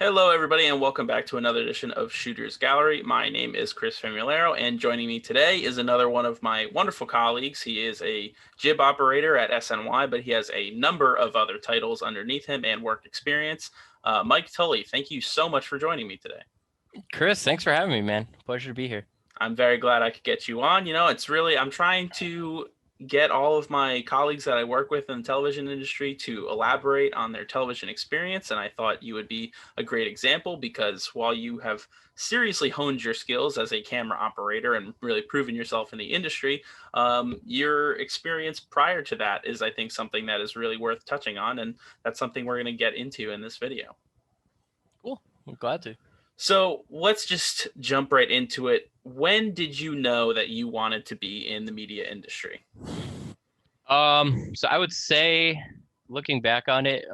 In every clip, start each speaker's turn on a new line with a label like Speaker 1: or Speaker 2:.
Speaker 1: Hello, everybody, and welcome back to another edition of Shooter's Gallery. My name is Chris Famularo, and joining me today is another one of my wonderful colleagues. He is a jib operator at SNY, but he has a number of other titles underneath him and work experience. Mike Tully, thank you so much for joining me today.
Speaker 2: Chris, thanks for having me, man. Pleasure to be here.
Speaker 1: I'm very glad I could get you on. I'm trying to get all of my colleagues that I work with in the television industry to elaborate on their television experience. And I thought you would be a great example because while you have seriously honed your skills as a camera operator and really proven yourself in the industry, your experience prior to that is, I think, something that is really worth touching on. And that's something we're going to get into in this video.
Speaker 2: Cool. I'm glad to.
Speaker 1: So let's just jump right into it. When did you know that you wanted to be in the media industry?
Speaker 2: So I would say, looking back on it,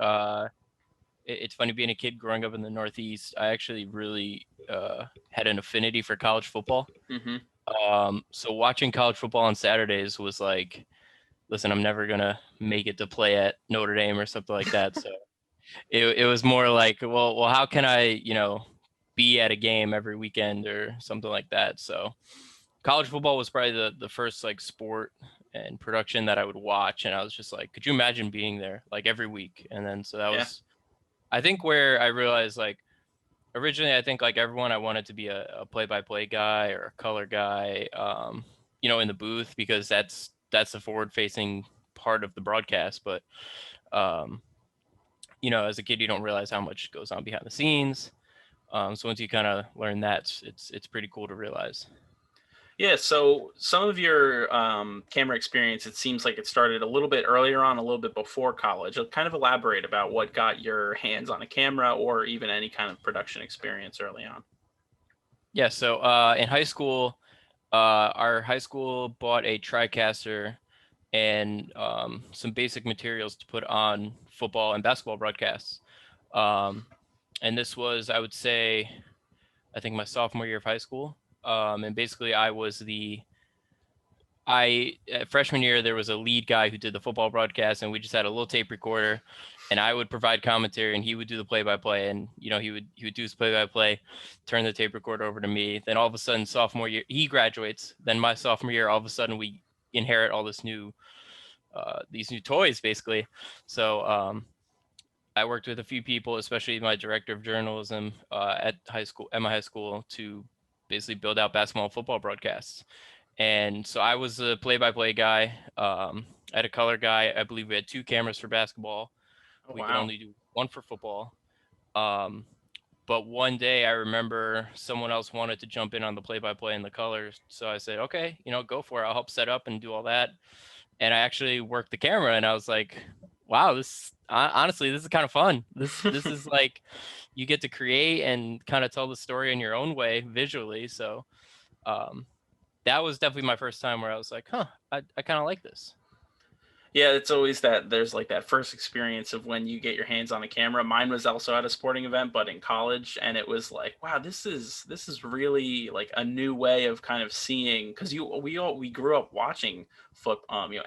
Speaker 2: it's funny being a kid growing up in the Northeast. I actually really had an affinity for college football.
Speaker 1: Mm-hmm.
Speaker 2: So watching college football on Saturdays was like, listen, I'm never gonna make it to play at Notre Dame or something like that. So it was more like, well, how can I, be at a game every weekend or something like that? So college football was probably the first like sport and production that I would watch, and I was just like, could you imagine being there like every week? And then so that
Speaker 1: Yeah.
Speaker 2: was, I think, where I realized, like, originally I think like everyone, I wanted to be a play-by-play guy or a color guy, in the booth, because that's the forward-facing part of the broadcast. But um, as a kid, you don't realize how much goes on behind the scenes. So once you kind of learn that, it's pretty cool to realize.
Speaker 1: Yeah, so some of your camera experience, it seems like it started a little bit earlier on, a little bit before college. Kind of elaborate about what got your hands on a camera or even any kind of production experience early on.
Speaker 2: Yeah, so in high school, our high school bought a TriCaster and some basic materials to put on football and basketball broadcasts. Um, and this was, I would say, I think my sophomore year of high school. And basically, freshman year, there was a lead guy who did the football broadcast, and we just had a little tape recorder, and I would provide commentary, and he would do the play-by-play, and he would do his play-by-play, turn the tape recorder over to me. Then all of a sudden, sophomore year, he graduates. Then my sophomore year, all of a sudden, we inherit all these new toys, basically. So I worked with a few people, especially my director of journalism at my high school, to basically build out basketball and football broadcasts. And so I was a play-by-play guy. I had a color guy. I believe we had 2 cameras for basketball.
Speaker 1: Oh,
Speaker 2: We could
Speaker 1: wow.
Speaker 2: only do one for football. Um, but one day I remember someone else wanted to jump in on the play-by-play and the colors. So I said, okay, go for it. I'll help set up and do all that. And I actually worked the camera, and I was like, wow, honestly, this is kind of fun. This is like, you get to create and kind of tell the story in your own way visually. So um, that was definitely my first time where I was like, I kind of like this.
Speaker 1: Yeah, it's always that there's like that first experience of when you get your hands on a camera. Mine was also at a sporting event, but in college, and it was like, wow, this is really like a new way of kind of seeing, because we grew up watching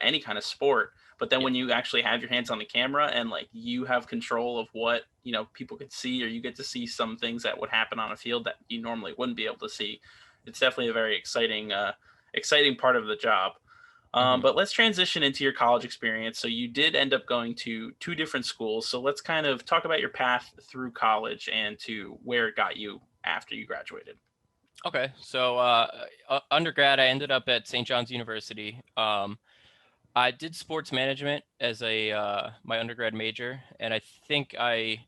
Speaker 1: any kind of sport, but then
Speaker 2: Yeah.
Speaker 1: when you actually have your hands on the camera and like you have control of what people could see, or you get to see some things that would happen on a field that you normally wouldn't be able to see. It's definitely a very exciting part of the job.
Speaker 2: Hmm.
Speaker 1: But let's transition into your college experience. So you did end up going to two different schools. So let's kind of talk about your path through college and to where it got you after you graduated.
Speaker 2: Okay. So undergrad, I ended up at St. John's University. I did sports management as a my undergrad major, and I think I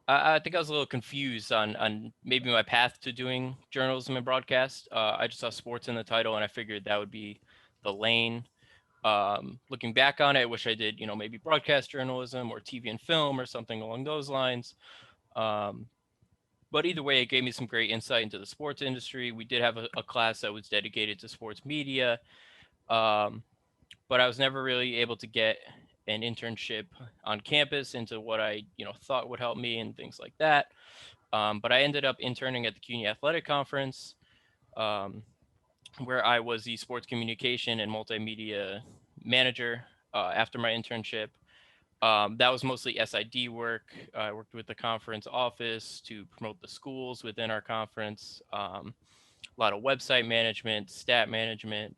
Speaker 2: was a little confused on maybe my path to doing journalism and broadcast. I just saw sports in the title, and I figured that would be the lane. Looking back on it, I wish I did, maybe broadcast journalism or TV and film or something along those lines. Um, but either way, it gave me some great insight into the sports industry. We did have a class that was dedicated to sports media, um, but I was never really able to get an internship on campus into what I, thought would help me and things like that. But I ended up interning at the CUNY Athletic Conference, um, where I was the sports communication and multimedia manager after my internship. That was mostly SID work. I worked with the conference office to promote the schools within our conference. A lot of website management, stat management.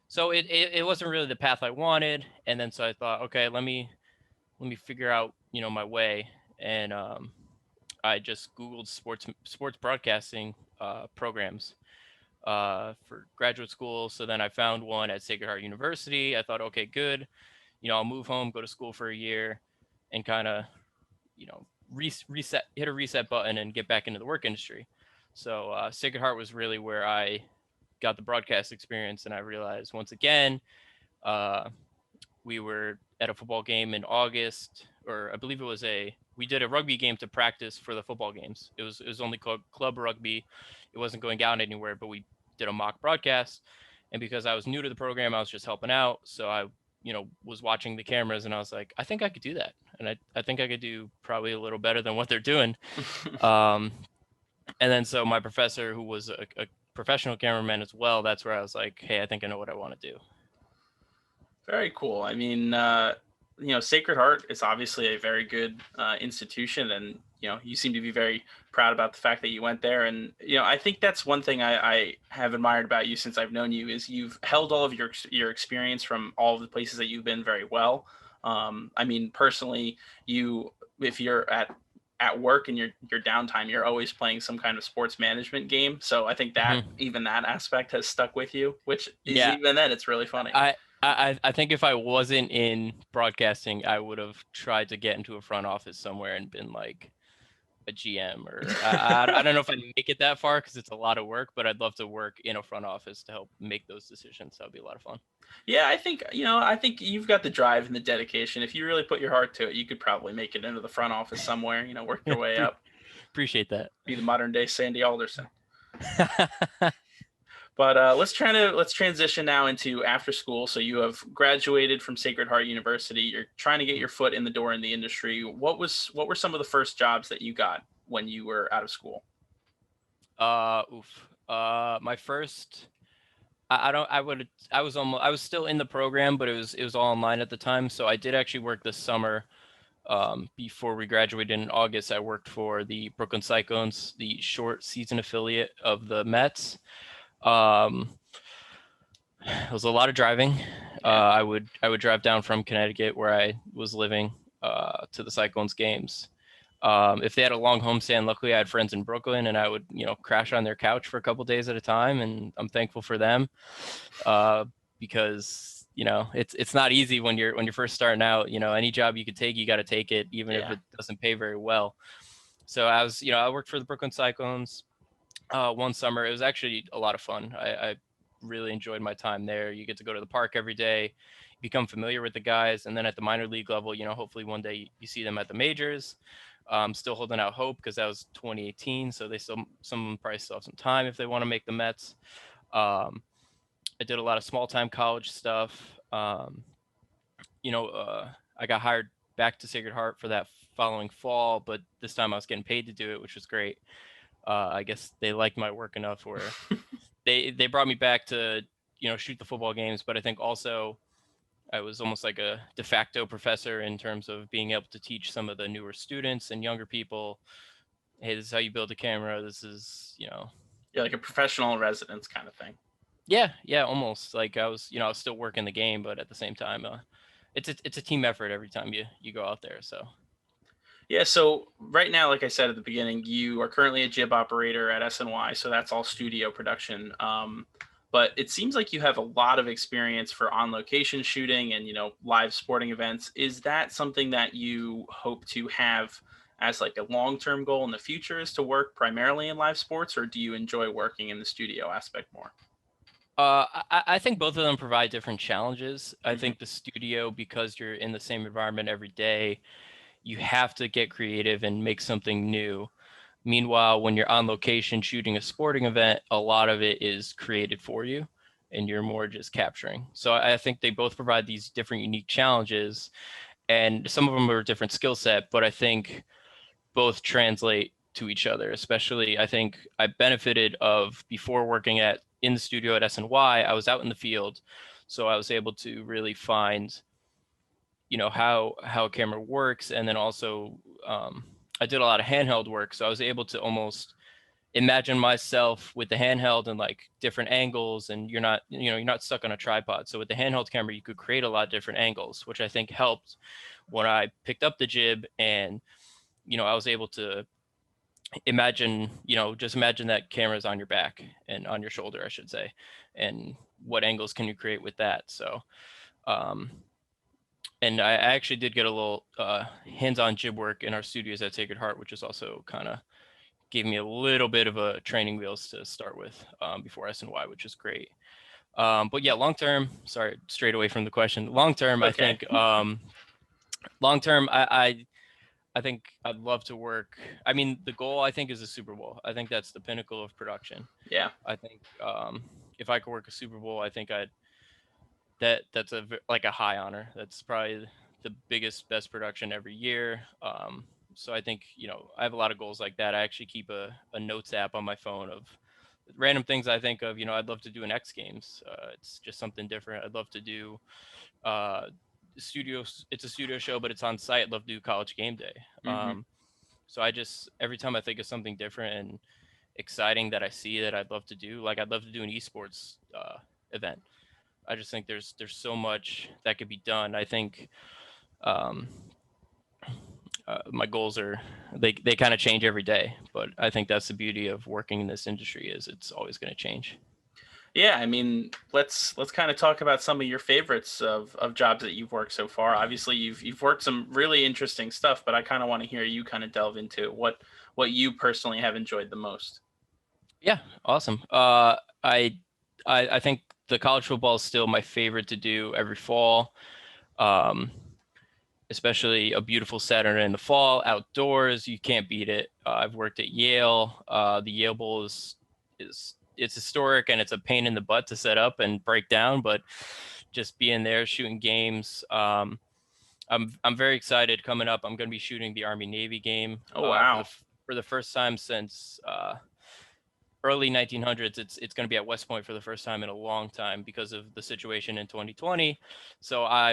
Speaker 2: So it wasn't really the path I wanted. And then so I thought, okay, let me figure out, my way. And I just Googled sports broadcasting programs for graduate school. So then I found one at Sacred Heart University. I thought, okay, good. I'll move home, go to school for a year, and kind of, hit a reset button and get back into the work industry. So Sacred Heart was really where I got the broadcast experience, and I realized once again, uh, we were at a football game in August, or I believe we did a rugby game to practice for the football games. It was only called club rugby. It wasn't going down anywhere, but we did a mock broadcast. And because I was new to the program, I was just helping out. So I, was watching the cameras and I was like, I think I could do that. And I think I could do probably a little better than what they're doing. Um, and then so my professor, who was a professional cameraman as well, that's where I was like, hey, I think I know what I want to do.
Speaker 1: Very cool. I mean, Sacred Heart is obviously a very good institution, and you seem to be very proud about the fact that you went there. And I think that's one thing I have admired about you since I've known you is you've held all of your experience from all of the places that you've been very well. I mean, personally, if you're at work and your downtime, you're always playing some kind of sports management game. So I think that
Speaker 2: Mhm.
Speaker 1: even that aspect has stuck with you, which is
Speaker 2: Yeah,
Speaker 1: even then it's really funny.
Speaker 2: I think if I wasn't in broadcasting, I would have tried to get into a front office somewhere and been like a GM, or I don't know if I'd make it that far because it's a lot of work, but I'd love to work in a front office to help make those decisions. That would be a lot of fun.
Speaker 1: Yeah, I think you've got the drive and the dedication. If you really put your heart to it, you could probably make it into the front office somewhere, work your way up,
Speaker 2: Appreciate that.
Speaker 1: be the modern day Sandy Alderson. But let's transition now into after school. So you have graduated from Sacred Heart University. You're trying to get your foot in the door in the industry. What were some of the first jobs that you got when you were out of school?
Speaker 2: Oof. My first, I don't, I was still in the program, but it was all online at the time. So I did actually work this summer. Before we graduated in August, I worked for the Brooklyn Cyclones, the short season affiliate of the Mets. Um, it was a lot of driving.
Speaker 1: Yeah.
Speaker 2: I would drive down from Connecticut, where I was living, to the Cyclones games. If they had a long homestand, luckily I had friends in Brooklyn, and I would crash on their couch for a couple days at a time, and I'm thankful for them, because it's not easy when you're first starting out. Any job you could take, you got to take it, even if
Speaker 1: Yeah.
Speaker 2: it doesn't pay very well. So I worked for the Brooklyn Cyclones one summer. It was actually a lot of fun. I really enjoyed my time there. You get to go to the park every day, become familiar with the guys, and then at the minor league level, hopefully one day you see them at the majors. Still holding out hope because that was 2018, so some of them probably still have some time if they want to make the Mets. Um, I did a lot of small time college stuff. I got hired back to Sacred Heart for that following fall, but this time I was getting paid to do it, which was great. I guess they liked my work enough where they brought me back to shoot the football games, but I think also I was almost like a de facto professor in terms of being able to teach some of the newer students and younger people, hey, this is how you build a camera. This is,
Speaker 1: Yeah, like a professional in residence kind of thing.
Speaker 2: yeah, almost like I was still working the game, but at the same time, it's a team effort every time you go out there. So
Speaker 1: Yeah, so right now, like I said at the beginning, you are currently a jib operator at SNY, so that's all studio production. But it seems like you have a lot of experience for on-location shooting and live sporting events. Is that something that you hope to have as like a long-term goal in the future, is to work primarily in live sports, or do you enjoy working in the studio aspect more?
Speaker 2: I think both of them provide different challenges. I
Speaker 1: Hmm.
Speaker 2: think the studio, because you're in the same environment every day, you have to get creative and make something new. Meanwhile, when you're on location shooting a sporting event, a lot of it is created for you and you're more just capturing. So I think they both provide these different unique challenges, and some of them are a different skill set, but I think both translate to each other. Especially, I think I benefited of before working at in the studio at SNY, I was out in the field. So I was able to really find how a camera works. And then also I did a lot of handheld work, so I was able to almost imagine myself with the handheld and like different angles, and you're not stuck on a tripod. So with the handheld camera you could create a lot of different angles, which I think helped when I picked up the jib. And I was able to imagine, just imagine that camera's on your back and on your shoulder, I should say, and what angles can you create with that. So and I actually did get a little hands-on jib work in our studios at Sacred Heart, which is also kind of gave me a little bit of a training wheels to start with before SNY, which is great. But yeah, long term, sorry, straight away from the question. Long term, I
Speaker 1: Okay.
Speaker 2: think long term, I think I'd love to work. I mean, the goal I think is a Super Bowl. I think that's the pinnacle of production.
Speaker 1: Yeah.
Speaker 2: I think if I could work a Super Bowl, I think that's like a high honor. That's probably the biggest, best production every year. So I think, I have a lot of goals like that. I actually keep a notes app on my phone of random things I think of. I'd love to do an X Games. It's just something different. I'd love to do uh, studios. It's a studio show, but it's on site. I'd love to do College Game Day.
Speaker 1: Hmm.
Speaker 2: So I just, every time I think of something different and exciting that I see that I'd love to do, like I'd love to do an esports event. I just think there's so much that could be done. I think um, my goals are they kind of change every day, but I think that's the beauty of working in this industry is it's always going to change.
Speaker 1: Yeah, I mean, let's kind of talk about some of your favorites of jobs that you've worked so far. Obviously, you've worked some really interesting stuff, but I kind of want to hear you kind of delve into what you personally have enjoyed the most.
Speaker 2: Yeah, awesome. I think the college football is still my favorite to do every fall. Um, Especially a beautiful Saturday in the fall, outdoors. You can't beat it. I've worked at Yale. The Yale Bowl is it's historic and it's a pain in the butt to set up and break down, but just being there, shooting games. I'm very excited coming up. I'm going to be shooting the Army Navy game
Speaker 1: Oh wow.
Speaker 2: for the first time since early 1900s. It's going to be at West Point for the first time in a long time because of the situation in 2020. So I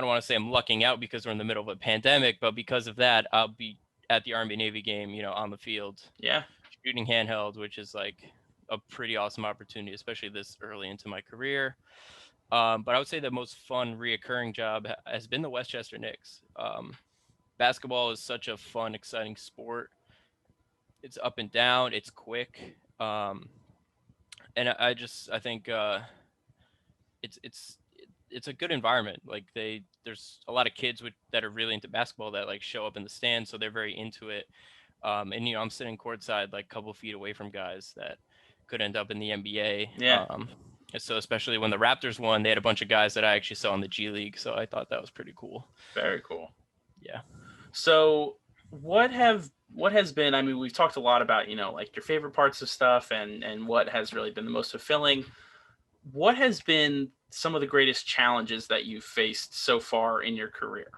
Speaker 2: don't want to say I'm lucking out because we're in the middle of a pandemic, but because of that, I'll be at the Army Navy game, on the field,
Speaker 1: Yeah.
Speaker 2: shooting handheld, which is like a pretty awesome opportunity, especially this early into my career. But I would say the most fun reoccurring job has been the Westchester Knicks. Basketball is such a fun, exciting sport. It's up and down. It's quick, and I think it's it's it's a good environment. Like there's a lot of kids that are really into basketball that like show up in the stands, so they're very into it. And I'm sitting courtside, like a couple feet away from guys that could end up in the NBA.
Speaker 1: Yeah.
Speaker 2: So especially when the Raptors won, they had a bunch of guys that I actually saw in the G League, so I thought that was pretty cool.
Speaker 1: Very cool.
Speaker 2: Yeah.
Speaker 1: So, what has been, I mean, we've talked a lot about, like your favorite parts of stuff and what has really been the most fulfilling. What has been some of the greatest challenges that you've faced so far in your career?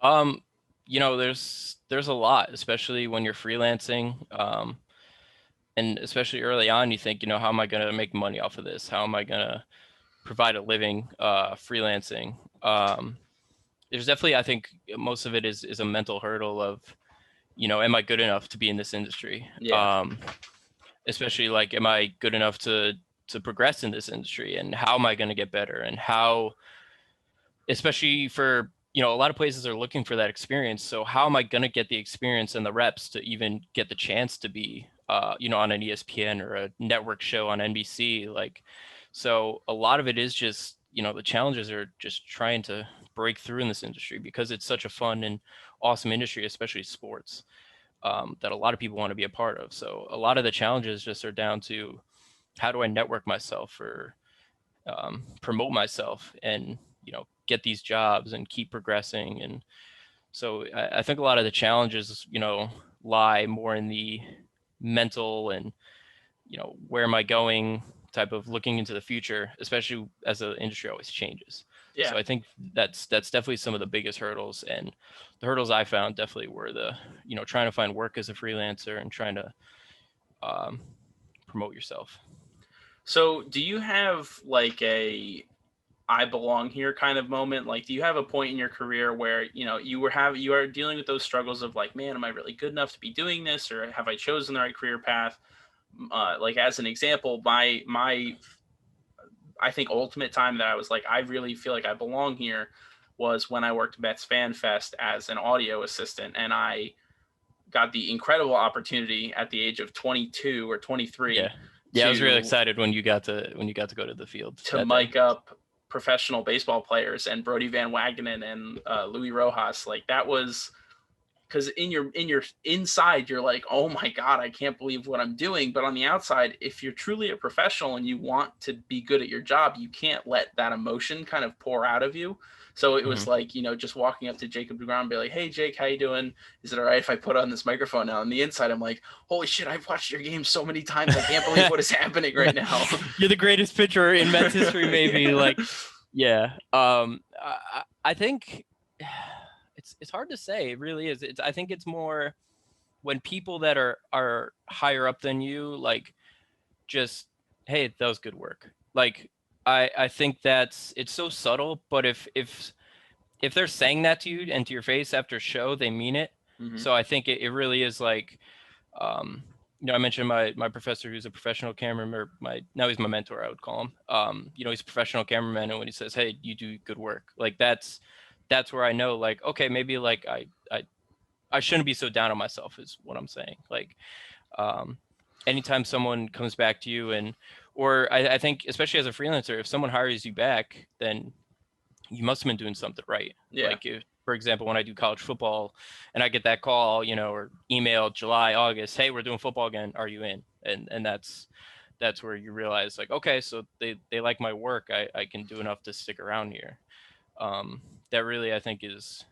Speaker 2: Um, there's a lot, especially when you're freelancing. And especially early on, you think, how am I gonna make money off of this? How am I gonna provide a living freelancing? There's definitely, I think most of it is a mental hurdle of, am I good enough to be in this industry?
Speaker 1: Yeah.
Speaker 2: Especially like, am I good enough to progress in this industry, and how am I going to get better, and how, especially for, a lot of places are looking for that experience. So how am I going to get the experience and the reps to even get the chance to be, on an ESPN or a network show on NBC? Like, so a lot of it is just, the challenges are just trying to break through in this industry because it's such a fun and awesome industry, especially sports, that a lot of people want to be a part of. So a lot of the challenges just are down to how do I network myself or promote myself and, get these jobs and keep progressing. And so I think a lot of the challenges, lie more in the mental and, where am I going type of looking into the future, especially as the industry always changes.
Speaker 1: Yeah.
Speaker 2: So I think that's definitely some of the biggest hurdles. And the hurdles I found definitely were the, trying to find work as a freelancer and trying to um, promote yourself.
Speaker 1: So, do you have like a I belong here kind of moment? Like, do you have a point in your career where, you know, you are dealing with those struggles of like, man, am I really good enough to be doing this, or have I chosen the right career path? Like, as an example, my I think ultimate time that I was like, I really feel like I belong here, was when I worked at Mets Fan Fest as an audio assistant, and I got the incredible opportunity at the age of 22 or 23
Speaker 2: Yeah. Yeah, I was really
Speaker 1: to
Speaker 2: excited when you got to go to the field that day.
Speaker 1: mic up professional baseball players and Brody Van Wagenen and Louis Rojas. Like, that was, because in your inside you're like, oh my god, I can't believe what I'm doing, but on the outside, if you're truly a professional and you want to be good at your job, you can't let that emotion kind of pour out of you. So it was
Speaker 2: Mhm.
Speaker 1: like, you know, just walking up to Jacob DeGrom and be like, hey Jake, how you doing? Is it all right if I put on this microphone now? On the inside I'm like, holy shit, I've watched your game so many times, I can't believe what is happening right now.
Speaker 2: You're the greatest pitcher in Mets history, maybe.
Speaker 1: Yeah.
Speaker 2: Like, yeah. I think it's hard to say. It really is. I think it's more when people that are higher up than you, like, just, hey, that was good work. Like, I think it's so subtle, but if they're saying that to you and to your face after show, they mean it.
Speaker 1: Mm-hmm.
Speaker 2: So I think it really is like, um, I mentioned my professor who's a professional cameraman, or now he's my mentor, I would call him. He's a professional cameraman, and when he says, hey, you do good work, like, that's where I know, like, okay, maybe, like, I shouldn't be so down on myself, is what I'm saying. Like, um, anytime someone comes back to you, or I think, especially as a freelancer, if someone hires you back, then you must have been doing something right.
Speaker 1: Yeah.
Speaker 2: Like, if, for example, when I do college football and I get that call, or email July, August, hey, we're doing football again, are you in? And that's where you realize, like, okay, so they like my work. I can do enough to stick around here. That really, I think, is,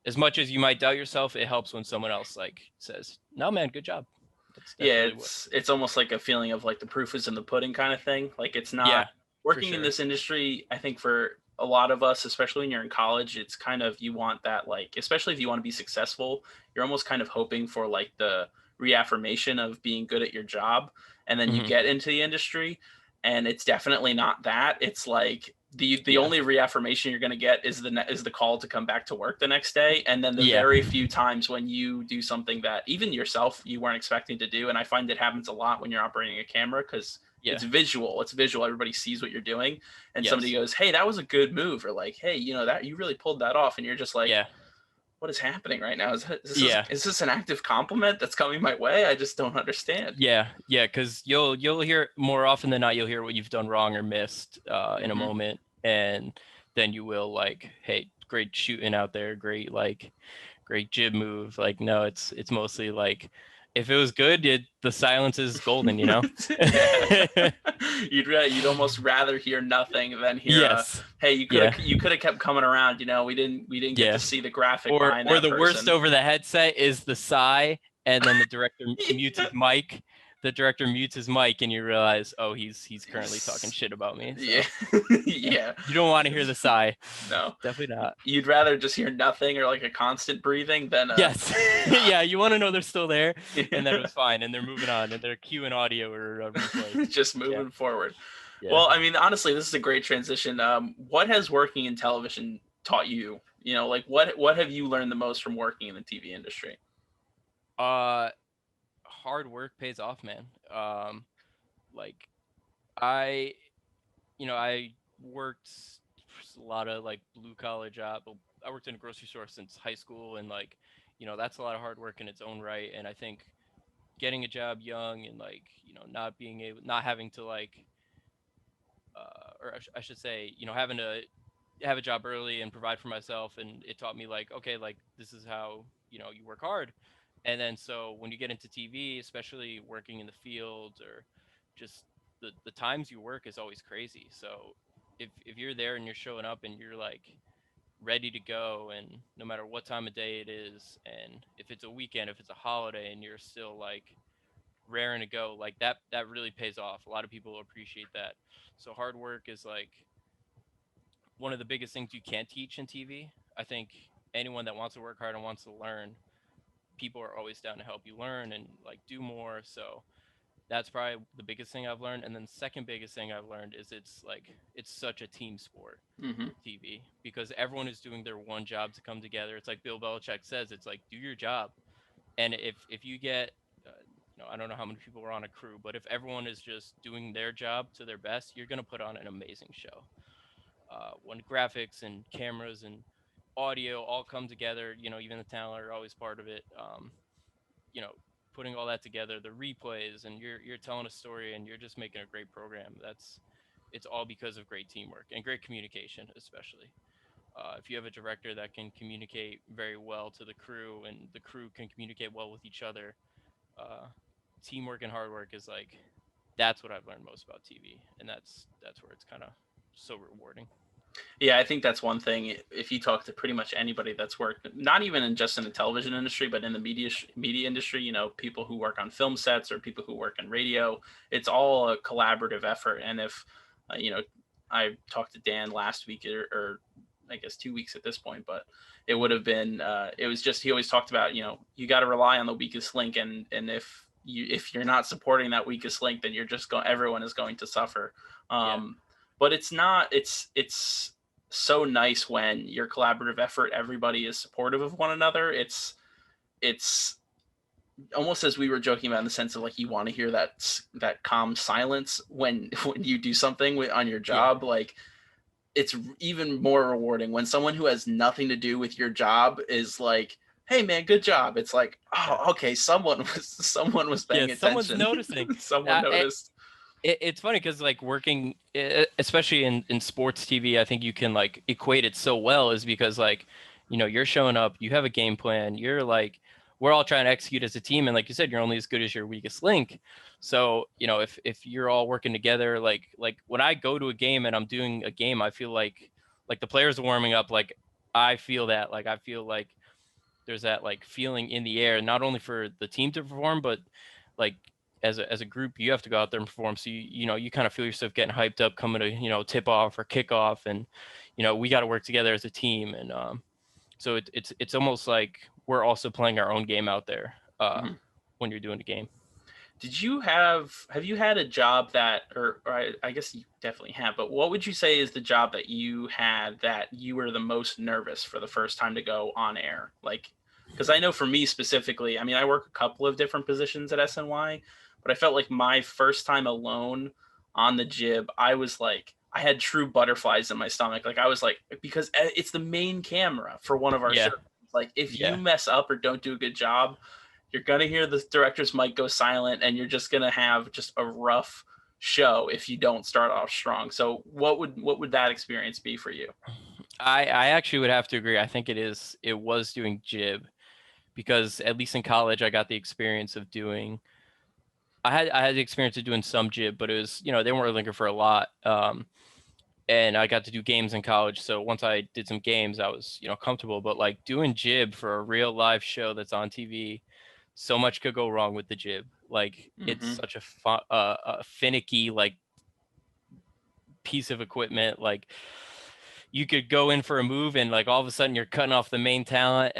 Speaker 2: as much as you might doubt yourself, it helps when someone else, like, says, no, man, good job. That's
Speaker 1: Yeah,
Speaker 2: really what.
Speaker 1: it's almost like a feeling of like the proof is in the pudding kind of thing. Like, it's not
Speaker 2: Yeah, for
Speaker 1: working in
Speaker 2: sure.
Speaker 1: this industry. I think for a lot of us, especially when you're in college, it's kind of, you want that, like, especially if you want to be successful, you're almost kind of hoping for like the reaffirmation of being good at your job, and then you
Speaker 2: Hmm.
Speaker 1: get into the industry, and it's definitely not that. It's like the
Speaker 2: Yeah.
Speaker 1: only reaffirmation you're going to get is the call to come back to work the next day, and then the
Speaker 2: Yeah.
Speaker 1: very few times when you do something that even yourself you weren't expecting to do. And I find it happens a lot when you're operating a camera, because
Speaker 2: Yeah.
Speaker 1: it's visual, everybody sees what you're doing, and somebody
Speaker 2: Yes.
Speaker 1: goes, hey, that was a good move, or like, hey, you know, that you really pulled that off, and you're just like,
Speaker 2: Yeah.
Speaker 1: what is happening right now?
Speaker 2: Yeah.
Speaker 1: Is this an active compliment that's coming my way? I just don't understand.
Speaker 2: Yeah, yeah, because you'll hear more often than not, you'll hear what you've done wrong or missed in a
Speaker 1: Hmm.
Speaker 2: moment, and then you will, like, hey, great shooting out there, great jib move. Like, no, it's mostly like, if it was good, the silence is golden, you know?
Speaker 1: Yeah. You'd almost rather hear nothing than hear a,
Speaker 2: Yes.
Speaker 1: hey,
Speaker 2: Yeah.
Speaker 1: you could have kept coming around, you know, we didn't get to
Speaker 2: Yeah.
Speaker 1: see the graphic
Speaker 2: Or
Speaker 1: behind
Speaker 2: or
Speaker 1: that
Speaker 2: the worst
Speaker 1: person.
Speaker 2: over the headset is the sigh, and then the director mutes
Speaker 1: Yeah.
Speaker 2: his mic. The director mutes his mic, and you realize, oh, he's currently talking
Speaker 1: He's-
Speaker 2: shit about me.
Speaker 1: yeah.
Speaker 2: So yeah,
Speaker 1: Yeah.
Speaker 2: you don't want to hear the sigh.
Speaker 1: No.
Speaker 2: Definitely not.
Speaker 1: You'd rather just hear nothing, or like a constant breathing, than
Speaker 2: Yes. Yeah, you want to know they're still there, and that it was fine, and they're moving on, and they're cueing audio or a replay.
Speaker 1: just
Speaker 2: Yeah.
Speaker 1: moving forward.
Speaker 2: Yeah.
Speaker 1: Well, I mean, honestly, this is a great transition. What has working in television taught you? You know, like, what have you learned the most from working in the TV industry?
Speaker 2: Uh, Hard work pays off, man. Like, I, I worked a lot of, like, blue collar job. Well, I worked in a grocery store since high school, and, like, that's a lot of hard work in its own right. And I think getting a job young, and, like, not having to, like, or I should say, having to have a job early and provide for myself, and it taught me, like, okay, like, this is how, you work hard. And then, so when you get into TV, especially working in the field, or just the times you work is always crazy. So if you're there and you're showing up and you're, like, ready to go, and no matter what time of day it is, and if it's a weekend, if it's a holiday, and you're still, like, raring to go, like, that really pays off. A lot of people appreciate that. So hard work is, like, one of the biggest things you can't teach in TV. I think anyone that wants to work hard and wants to learn, people are always down to help you learn and, like, do more. So That's probably the biggest thing I've learned. And then the second biggest thing I've learned is it's such a team sport,
Speaker 1: Hmm.
Speaker 2: TV, because everyone is doing their one job to come together. It's like Bill Belichick says, it's like, do your job. And if you get, I don't know how many people are on a crew, but if everyone is just doing their job to their best, you're going to put on an amazing show. When graphics and cameras and audio all come together, even the talent are always part of it. You know, putting all that together, the replays, and you're telling a story, and you're just making a great program. It's all because of great teamwork and great communication, especially. If you have a director that can communicate very well to the crew, and the crew can communicate well with each other, uh, teamwork and hard work is like that's what I've learned most about TV, and that's where it's kind of so rewarding.
Speaker 1: Yeah, I think that's one thing. If you talk to pretty much anybody that's worked, not even just in the television industry, but in the media industry, people who work on film sets or people who work in radio, it's all a collaborative effort. And if, uh, you know, I talked to Dan last week, or I guess 2 weeks at this point, but it would have been, it was just he always talked about, you got to rely on the weakest link, and if you're not supporting that weakest link, then you're just going, everyone is going to suffer.
Speaker 2: Yeah,
Speaker 1: Um, but it's not, it's so nice when your collaborative effort, everybody is supportive of one another. It's almost, as we were joking about, in the sense of like, you want to hear that calm silence when when you do something on your
Speaker 2: yeah,
Speaker 1: job. Like, it's even more rewarding when someone who has nothing to do with your job is like, hey man, good job. It's like,
Speaker 2: yeah,
Speaker 1: oh, okay, someone was
Speaker 2: yeah.
Speaker 1: paying
Speaker 2: Someone's
Speaker 1: attention.
Speaker 2: noticing.
Speaker 1: Someone noticed.
Speaker 2: It's funny because like working, especially in sports TV, I think you can like equate it so well is because like, you're showing up, you have a game plan, you're like, we're all trying to execute as a team, and like you said, you're only as good as your weakest link. So if you're all working together, like when I go to a game and I'm doing a game, I feel like the players are warming up, like I feel that, like I feel like there's that like feeling in the air, not only for the team to perform, but like as a group, you have to go out there and perform. So you kind of feel yourself getting hyped up coming to tip off or kick off, and we got to work together as a team. And so it's almost like we're also playing our own game out there
Speaker 1: Mhm.
Speaker 2: when you're doing a game.
Speaker 1: Did you have you had a job that, or I guess you definitely have, but what would you say is the job that you had that you were the most nervous for the first time to go on air? Like, because I know for me specifically, I mean, I work a couple of different positions at SNY, but I felt like my first time alone on the jib, I was like, I had true butterflies in my stomach. Like, I was like, because it's the main camera for one of our
Speaker 2: Yeah,
Speaker 1: shows. Like, if you
Speaker 2: yeah.
Speaker 1: mess up or don't do a good job, you're gonna hear the director's mic go silent, and you're just gonna have just a rough show if you don't start off strong. So what would that experience be for you?
Speaker 2: I actually would have to agree. I think it was doing jib, because at least in college I got the experience of doing. I had the experience of doing some jib, but it was they weren't looking for a lot. And I got to do games in college, so once I did some games, I was comfortable. But like doing jib for a real live show that's on TV, so much could go wrong with the jib. Like it's
Speaker 1: Hmm.
Speaker 2: such a finicky like piece of equipment. Like you could go in for a move and like all of a sudden you're cutting off the main talent,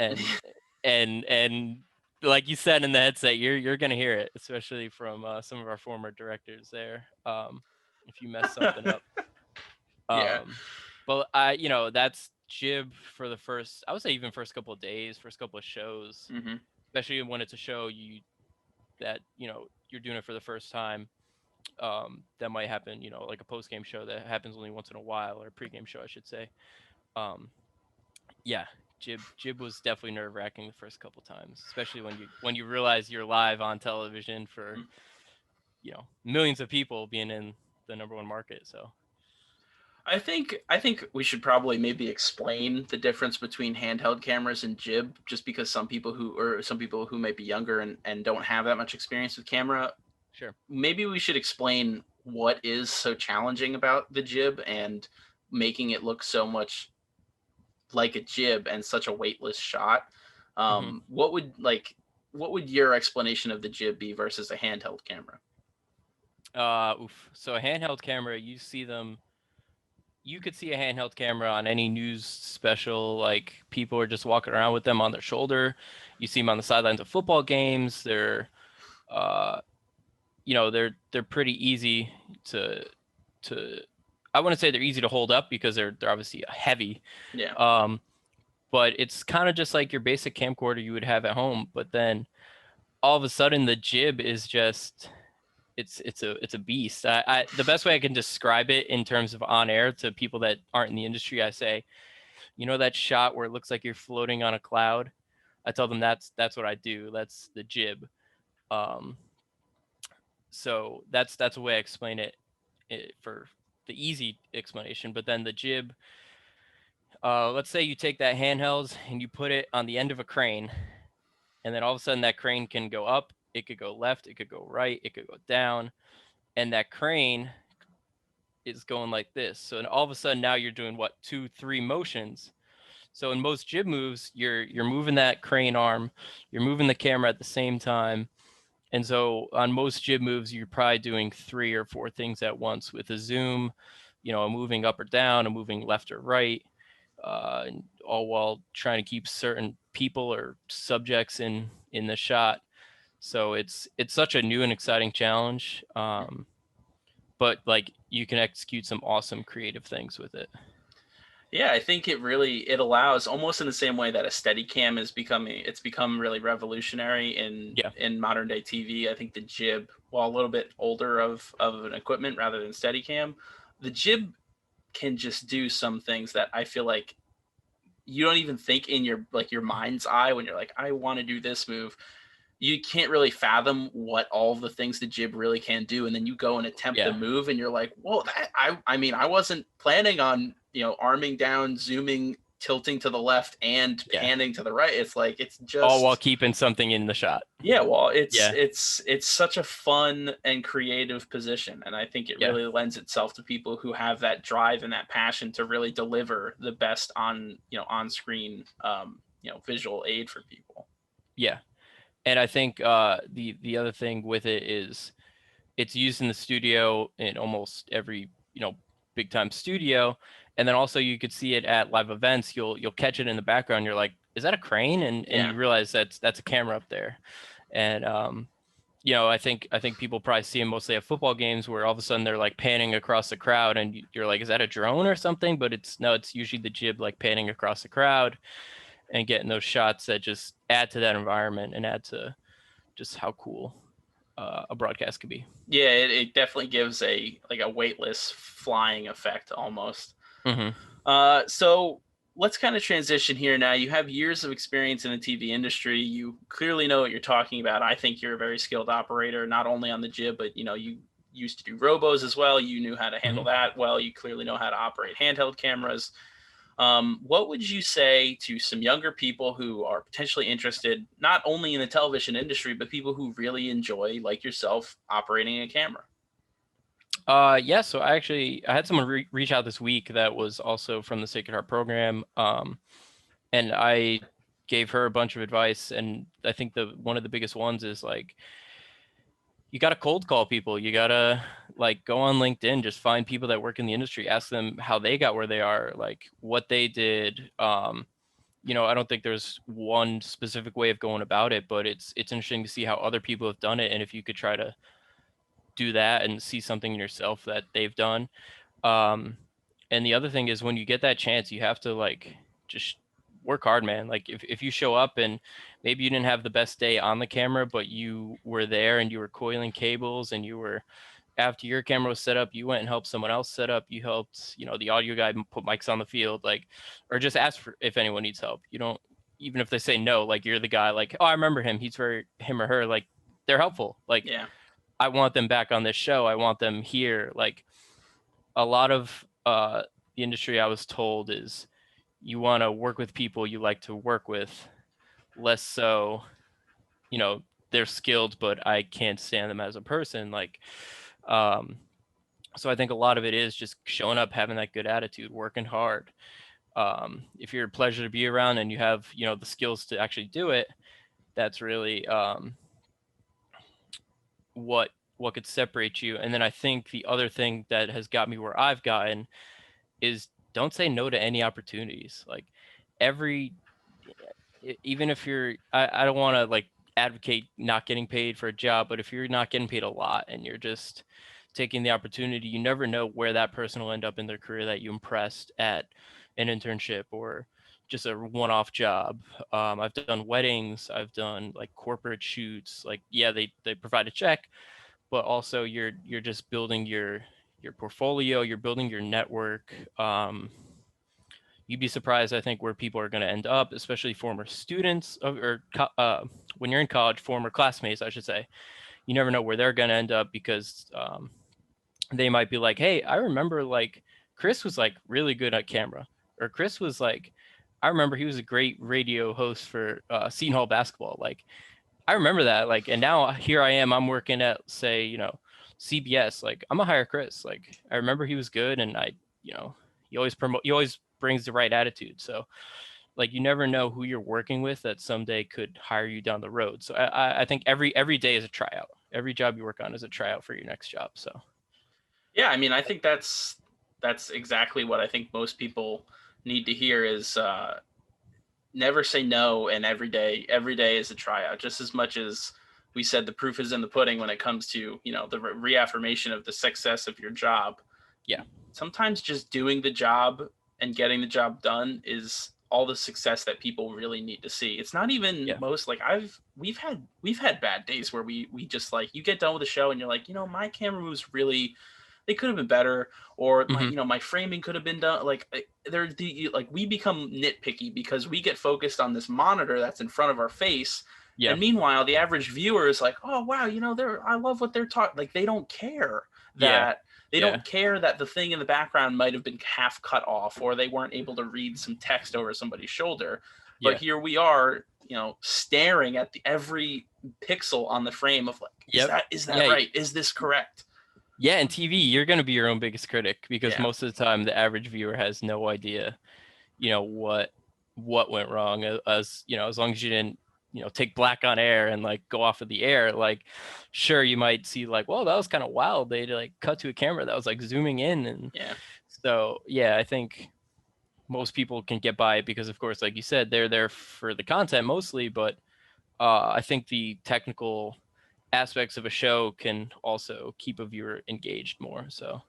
Speaker 2: and like you said in the headset, you're gonna hear it, especially from some of our former directors there. If you mess something up.
Speaker 1: Yeah.
Speaker 2: But that's jib for the first, I would say even first couple of days, first couple of shows,
Speaker 1: Hmm.
Speaker 2: especially when it's a show that you're doing it for the first time. That might happen, like a post game show that happens only once in a while, or a pregame show, I should say. Um, yeah, jib was definitely nerve wracking the first couple times, especially when you realize you're live on television for millions of people being in the number one market. So
Speaker 1: I think we should probably maybe explain the difference between handheld cameras and jib, just because some people who might be younger and don't have that much experience with camera.
Speaker 2: sure.
Speaker 1: Maybe we should explain what is so challenging about the jib and making it look so much like a jib and such a weightless shot.
Speaker 2: Hmm.
Speaker 1: What would your explanation of the jib be versus a handheld camera?
Speaker 2: Oof. So a handheld camera, you could see a handheld camera on any news special. Like people are just walking around with them on their shoulder. You see them on the sidelines of football games. They're, uh, they're pretty easy to to I wouldn't say they're easy to hold up because they're obviously heavy.
Speaker 1: Yeah.
Speaker 2: Um, but it's kind of just like your basic camcorder you would have at home. But then all of a sudden the jib is just it's a beast. The best way I can describe it in terms of on air to people that aren't in the industry, I say, that shot where it looks like you're floating on a cloud. I tell them that's what I do. That's the jib. Um, so that's a way I explain it for the easy explanation. But then the jib, let's say you take that handheld and you put it on the end of a crane, and then all of a sudden that crane can go up, it could go left, it could go right, it could go down, and that crane is going like this. So all of a sudden now you're doing what, 2, 3 motions. So in most jib moves, you're moving that crane arm, you're moving the camera at the same time. And so on most jib moves, you're probably doing 3 or 4 things at once with a zoom, a moving up or down, a moving left or right, and all while trying to keep certain people or subjects in the shot. So it's such a new and exciting challenge. But like you can execute some awesome creative things with it.
Speaker 1: Yeah, I think it allows, almost in the same way that a Steadicam it's become really revolutionary
Speaker 2: Yeah.
Speaker 1: in modern day TV. I think the jib, while a little bit older of an equipment rather than Steadicam, the jib can just do some things that I feel like you don't even think in your mind's eye when you're like, I want to do this move. You can't really fathom what all the things the jib really can do, and then you go and attempt the
Speaker 2: Yeah.
Speaker 1: move and you're like, whoa, I mean, I wasn't planning on arming down, zooming, tilting to the left and
Speaker 2: Yeah.
Speaker 1: panning to the right. It's like, it's
Speaker 2: All while
Speaker 1: just,
Speaker 2: keeping something in the shot.
Speaker 1: yeah, well, it's
Speaker 2: Yeah.
Speaker 1: it's it's such a fun and creative position, and I think it
Speaker 2: Yeah.
Speaker 1: really lends itself to people who have that drive and that passion to really deliver the best on screen visual aid for people.
Speaker 2: Yeah. And I think the other thing with it is it's used in the studio in almost every, big time studio. And then also you could see it at live events. You'll catch it in the background. You're like, is that a crane? And
Speaker 1: Yeah.
Speaker 2: you realize that's a camera up there. And I think people probably see them mostly at football games where all of a sudden they're like panning across the crowd and you're like, is that a drone or something? But it's usually the jib like panning across the crowd and getting those shots that just add to that environment and add to just how cool a broadcast could be.
Speaker 1: Yeah, it definitely gives a weightless flying effect almost.
Speaker 2: Mm-hmm.
Speaker 1: So let's kind of transition here now. You have years of experience in the TV industry. You clearly know what you're talking about. I think you're a very skilled operator, not only on the jib, but you used to do robos as well. You knew how to handle
Speaker 2: Mm-hmm.
Speaker 1: that well. You clearly know how to operate handheld cameras. What would you say to some younger people who are potentially interested, not only in the television industry, but people who really enjoy, like yourself, operating a camera?
Speaker 2: Yeah, so I had someone reach out this week that was also from the Sacred Heart program. And I gave her a bunch of advice. And I think one of the biggest ones is like, you got to cold call people. You got to like go on LinkedIn, just find people that work in the industry, ask them how they got where they are, like what they did. I don't think there's one specific way of going about it, but it's interesting to see how other people have done it. And if you could try to do that and see something in yourself that they've done. Um, and the other thing is when you get that chance, you have to like just work hard, man. Like if you show up and maybe you didn't have the best day on the camera, but you were there and you were coiling cables and you were, after your camera was set up, you went and helped someone else set up. You helped, the audio guy put mics on the field, like, or just ask for if anyone needs help. You don't, even if they say no, like you're the guy, like, oh, I remember him. He's very, him or her, like they're helpful. Like
Speaker 1: Yeah.
Speaker 2: I want them back on this show. I want them here. Like a lot of the industry, I was told, is you want to work with people you like to work with, less so, they're skilled, but I can't stand them as a person. Like, so I think a lot of it is just showing up, having that good attitude, working hard. If you're a pleasure to be around and you have, the skills to actually do it, that's really what could separate you. And then I think the other thing that has got me where I've gotten is don't say no to any opportunities. Like every even if you're I don't want to like advocate not getting paid for a job, but if you're not getting paid a lot and you're just taking the opportunity, you never know where that person will end up in their career that you impressed at an internship or just a one-off job. I've done weddings, I've done like corporate shoots. Like, yeah, they provide a check, but also you're just building your portfolio, you're building your network. You'd be surprised, I think, where people are going to end up, especially former students or when you're in college, former classmates, I should say. You never know where they're going to end up because they might be like, hey, I remember like Chris was like really good at camera, or Chris was like, I remember he was a great radio host for Seton Hall basketball. Like, I remember that. Like, and now here I am, I'm working at, say, CBS. Like, I'm a hire Chris. Like, I remember he was good, and he always brings the right attitude. So, like, you never know who you're working with that someday could hire you down the road. So I think every day is a tryout. Every job you work on is a tryout for your next job. So
Speaker 1: Yeah, I mean, I think that's exactly what I think most people need to hear is never say no, and every day is a tryout. Just as much as we said the proof is in the pudding when it comes to the reaffirmation of the success of your job.
Speaker 2: yeah.
Speaker 1: Sometimes just doing the job and getting the job done is all the success that people really need to see. It's not even
Speaker 2: Yeah.
Speaker 1: most like we've had bad days where we just like you get done with the show and you're like, my camera moves really they could have been better, or my
Speaker 2: Hmm.
Speaker 1: my framing could have been done like like we become nitpicky because we get focused on this monitor that's in front of our face.
Speaker 2: Yeah.
Speaker 1: And meanwhile the average viewer is like, oh wow, I love what they're talking, like
Speaker 2: Yeah.
Speaker 1: they
Speaker 2: Yeah.
Speaker 1: don't care that the thing in the background might have been half cut off, or they weren't able to read some text over somebody's shoulder. But
Speaker 2: Yeah.
Speaker 1: here we are, staring at every pixel on the frame of like,
Speaker 2: Yep.
Speaker 1: is that
Speaker 2: Yeah.
Speaker 1: right? Is this correct?
Speaker 2: Yeah. And TV, you're going to be your own biggest critic because
Speaker 1: Yeah.
Speaker 2: most of the time the average viewer has no idea, what went wrong. As long as you didn't, take black on air and like go off of the air, like, sure, you might see like, well, that was kind of wild. They like cut to a camera that was like zooming in. And
Speaker 1: Yeah.
Speaker 2: so, yeah, I think most people can get by it because, of course, like you said, they're there for the content mostly, but I think the technical aspects of a show can also keep a viewer engaged more. So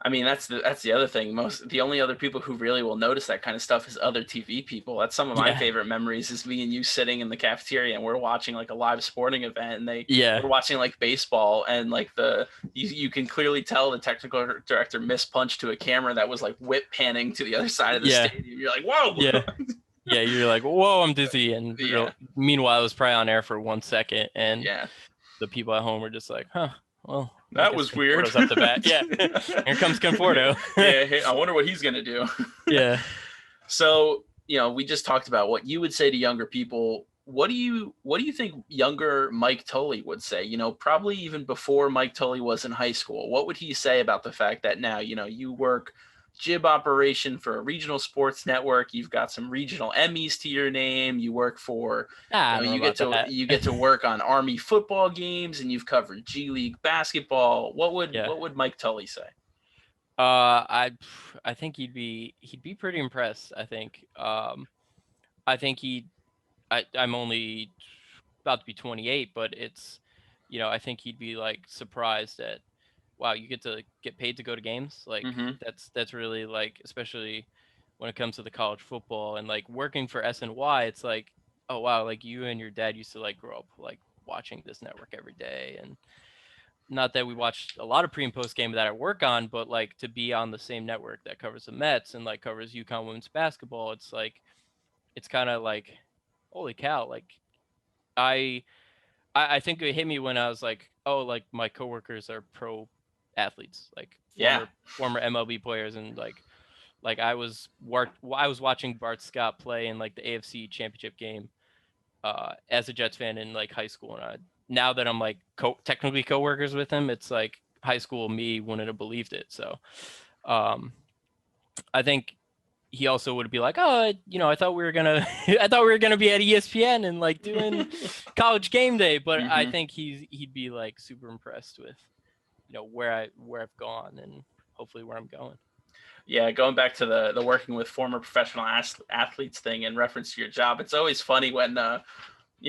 Speaker 1: I mean, that's the other thing. The only other people who really will notice that kind of stuff is other TV people. That's some of my
Speaker 2: yeah.
Speaker 1: favorite memories is me and you sitting in the cafeteria and we're watching like a live sporting event, and
Speaker 2: Yeah.
Speaker 1: we're watching like baseball, and like you can clearly tell the technical director mispunched to a camera that was like whip panning to the other side of the
Speaker 2: Yeah.
Speaker 1: stadium. You're like, whoa.
Speaker 2: Yeah. Yeah. You're like, whoa, I'm dizzy. And
Speaker 1: Yeah.
Speaker 2: meanwhile, it was probably on air for 1 second. And
Speaker 1: Yeah.
Speaker 2: the people at home were just like, huh, well, I
Speaker 1: That
Speaker 2: guess
Speaker 1: was weird.
Speaker 2: Conforto's up the bat. Yeah. Here comes Conforto.
Speaker 1: Yeah. Hey, I wonder what he's gonna do.
Speaker 2: Yeah.
Speaker 1: So, we just talked about what you would say to younger people. What do you think younger Mike Tully would say? Probably even before Mike Tully was in high school. What would he say about the fact that now, you work jib operation for a regional sports network, you've got some regional Emmys to your name, you work for,
Speaker 2: I don't know
Speaker 1: you get
Speaker 2: about
Speaker 1: to
Speaker 2: that.
Speaker 1: you get to work on Army football games, and you've covered G League basketball. What would
Speaker 2: Yeah.
Speaker 1: what would Mike Tully say?
Speaker 2: I think he'd be pretty impressed. I think I'm only about to be 28, but I think he'd be like surprised at, wow, you get to get paid to go to games. Like
Speaker 1: Hmm.
Speaker 2: that's really like, especially when it comes to the college football and like working for SNY, it's like, oh wow, like you and your dad used to like grow up like watching this network every day. And not that we watched a lot of pre and post game that I work on, but like to be on the same network that covers the Mets and like covers UConn women's basketball, it's like, it's kind of like, holy cow. Like I, I think it hit me when I was like, oh, like my coworkers are pro athletes, like
Speaker 1: Yeah.
Speaker 2: former MLB players. And like I was watching Bart Scott play in like the AFC championship game as a Jets fan in like high school. And now that I'm like technically coworkers with him, it's like high school me wouldn't have believed it. So um, I think he also would be like, oh, I thought we were gonna, I thought we were gonna be at ESPN and like doing college game day. But I
Speaker 1: Hmm.
Speaker 2: think he'd be like super impressed with, where I've gone and hopefully where I'm going.
Speaker 1: Yeah, going back to the working with former professional athletes thing in reference to your job, it's always funny when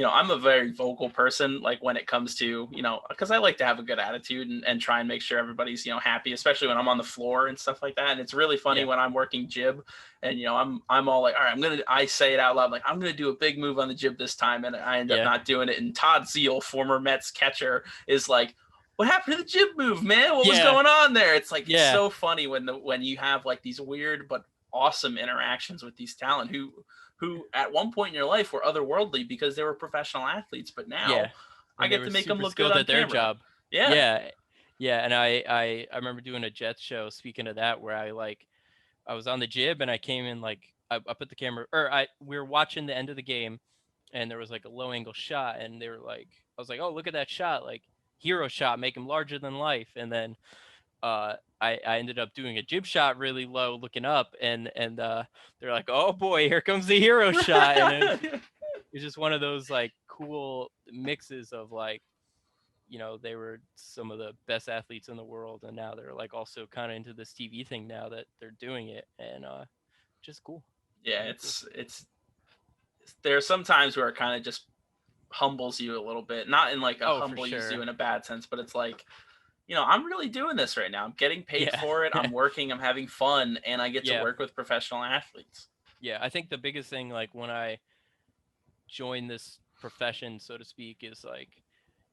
Speaker 1: I'm a very vocal person, like when it comes to, because I like to have a good attitude and try and make sure everybody's, happy, especially when I'm on the floor and stuff like that. And it's really funny
Speaker 2: Yeah.
Speaker 1: when I'm working jib and, I'm all like, all right, I say it out loud, like, I'm going to do a big move on the jib this time. And I end up
Speaker 2: Yeah.
Speaker 1: not doing it. And Todd Zeal, former Mets catcher, is like, what happened to the jib move, man? What was
Speaker 2: Yeah.
Speaker 1: going on there? It's like, it's
Speaker 2: Yeah.
Speaker 1: so funny when you have like these weird but awesome interactions with these talent who at one point in your life were otherworldly because they were professional athletes, but
Speaker 2: Yeah.
Speaker 1: now I
Speaker 2: And they
Speaker 1: get
Speaker 2: were
Speaker 1: to make them
Speaker 2: super
Speaker 1: look good
Speaker 2: skilled
Speaker 1: on
Speaker 2: at their
Speaker 1: camera.
Speaker 2: job.
Speaker 1: Yeah.
Speaker 2: Yeah. Yeah. And I remember doing a Jets show, speaking of that, where I was on the jib and I came in like I put the camera, or we were watching the end of the game, and there was like a low angle shot, and they were like, I was like, oh, look at that shot, like hero shot, make him larger than life. And then I ended up doing a jib shot really low, looking up, and they're like, oh boy, here comes the hero shot. And it's just one of those like cool mixes of like, they were some of the best athletes in the world, and now they're like also kind of into this TV thing now that they're doing it, and just cool.
Speaker 1: Yeah,
Speaker 2: Really cool.
Speaker 1: it's there are some times where it kind of just humbles you a little bit, not in like a
Speaker 2: Oh, for
Speaker 1: humble you
Speaker 2: sure.
Speaker 1: in a bad sense, but it's like, I'm really doing this right now. I'm getting paid
Speaker 2: Yeah.
Speaker 1: for it. I'm working, I'm having fun, and I get to
Speaker 2: Yeah.
Speaker 1: work with professional athletes.
Speaker 2: Yeah. I think the biggest thing, like when I joined this profession, so to speak, is like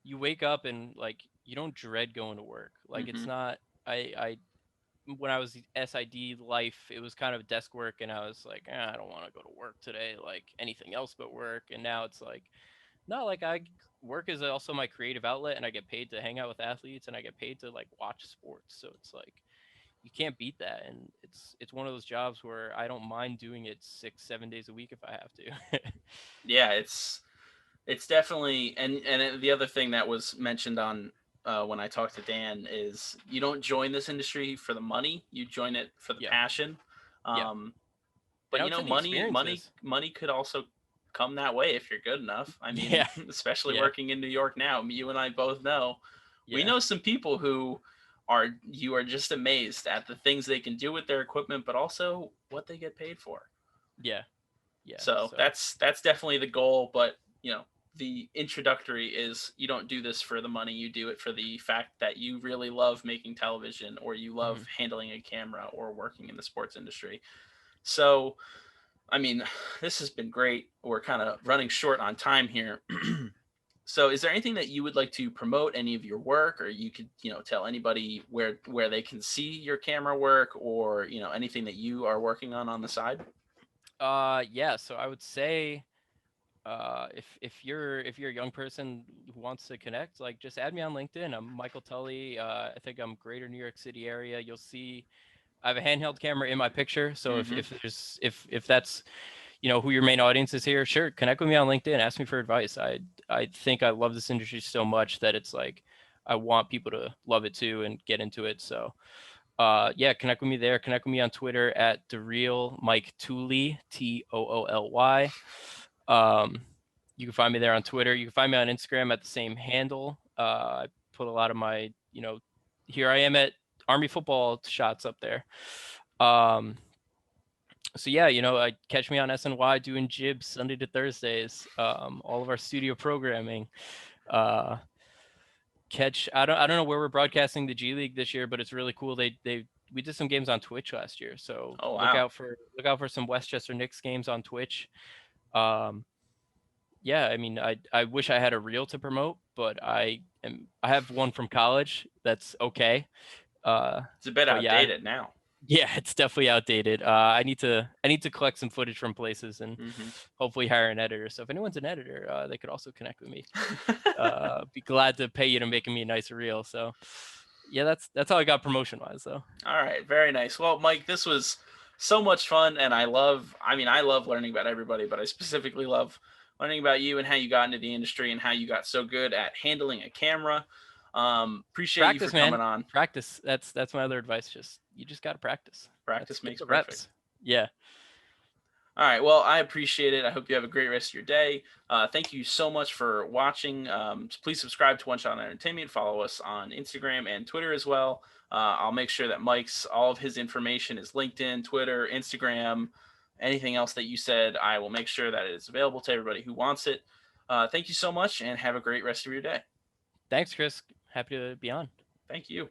Speaker 2: you wake up and like you don't dread going to work. Like it's
Speaker 1: Hmm.
Speaker 2: not. I when I was SID life, it was kind of desk work, and I was like, I don't want to go to work today, like anything else but work. And now it's like, no, like I work is also my creative outlet, and I get paid to hang out with athletes, and I get paid to like watch sports. So it's like you can't beat that, and it's one of those jobs where I don't mind doing it 6 7 days a week if I have to.
Speaker 1: Yeah, it's definitely, and the other thing that was mentioned on when I talked to Dan is you don't join this industry for the money, you join it for the
Speaker 2: Yeah.
Speaker 1: passion.
Speaker 2: Yeah.
Speaker 1: um
Speaker 2: And
Speaker 1: but
Speaker 2: I would say the
Speaker 1: money
Speaker 2: experiences.
Speaker 1: money could also come that way if you're good enough. I mean,
Speaker 2: Yeah.
Speaker 1: especially
Speaker 2: Yeah.
Speaker 1: working in New York now, you and I both know, we
Speaker 2: Yeah.
Speaker 1: know some people who you are just amazed at the things they can do with their equipment, but also what they get paid for.
Speaker 2: Yeah. Yeah.
Speaker 1: So
Speaker 2: So
Speaker 1: that's definitely the goal. But the introductory is you don't do this for the money. You do it for the fact that you really love making television, or you love
Speaker 2: mhm.
Speaker 1: handling a camera, or working in the sports industry. So, I mean, this has been great. We're kind of running short on time here. So, is there anything that you would like to promote, any of your work, or you could, tell anybody where they can see your camera work, or anything that you are working on the side?
Speaker 2: Yeah, so I would say if you're a young person who wants to connect, like just add me on LinkedIn. I'm Michael Tully. I think I'm Greater New York City area. You'll see I have a handheld camera in my picture. So
Speaker 1: Hmm.
Speaker 2: if that's who your main audience is here, sure, connect with me on LinkedIn. Ask me for advice. I think I love this industry so much that it's like I want people to love it too and get into it. So yeah, connect with me there. Connect with me on Twitter at the real Mike Tully, Tooly. Um, you can find me there on Twitter. You can find me on Instagram at the same handle. I put a lot of my, here I am at Army football shots up there. So yeah, I catch me on SNY doing jibs Sunday to Thursdays. All of our studio programming. Uh, I don't know where we're broadcasting the G League this year, but it's really cool. We did some games on Twitch last year, so
Speaker 1: Oh
Speaker 2: look
Speaker 1: wow.
Speaker 2: out for some Westchester Knicks games on Twitch. Um, yeah, I mean, I wish I had a reel to promote, but I have one from college that's okay. Uh,
Speaker 1: It's a bit
Speaker 2: but yeah,
Speaker 1: outdated now.
Speaker 2: yeah, it's definitely outdated. I need to collect some footage from places and
Speaker 1: Hmm.
Speaker 2: hopefully hire an editor. So if anyone's an editor, they could also connect with me. Be glad to pay you to make me a nice reel. So yeah, that's how I got promotion wise though.
Speaker 1: All right, very nice. Well, Mike, this was so much fun, and I love learning about everybody, but I specifically love learning about you and how you got into the industry and how you got so good at handling a camera. Appreciate you for
Speaker 2: Practice, man.
Speaker 1: coming on.
Speaker 2: Practice. That's my other advice. You just gotta practice. That's
Speaker 1: Practice
Speaker 2: get
Speaker 1: makes
Speaker 2: the
Speaker 1: perfect.
Speaker 2: reps. Yeah.
Speaker 1: All right. Well, I appreciate it. I hope you have a great rest of your day. Thank you so much for watching. Please subscribe to One Shot Entertainment. Follow us on Instagram and Twitter as well. I'll make sure that all of his information is LinkedIn, Twitter, Instagram, anything else that you said. I will make sure that it is available to everybody who wants it. Thank you so much and have a great rest of your day.
Speaker 2: Thanks, Chris. Happy to be on.
Speaker 1: Thank you.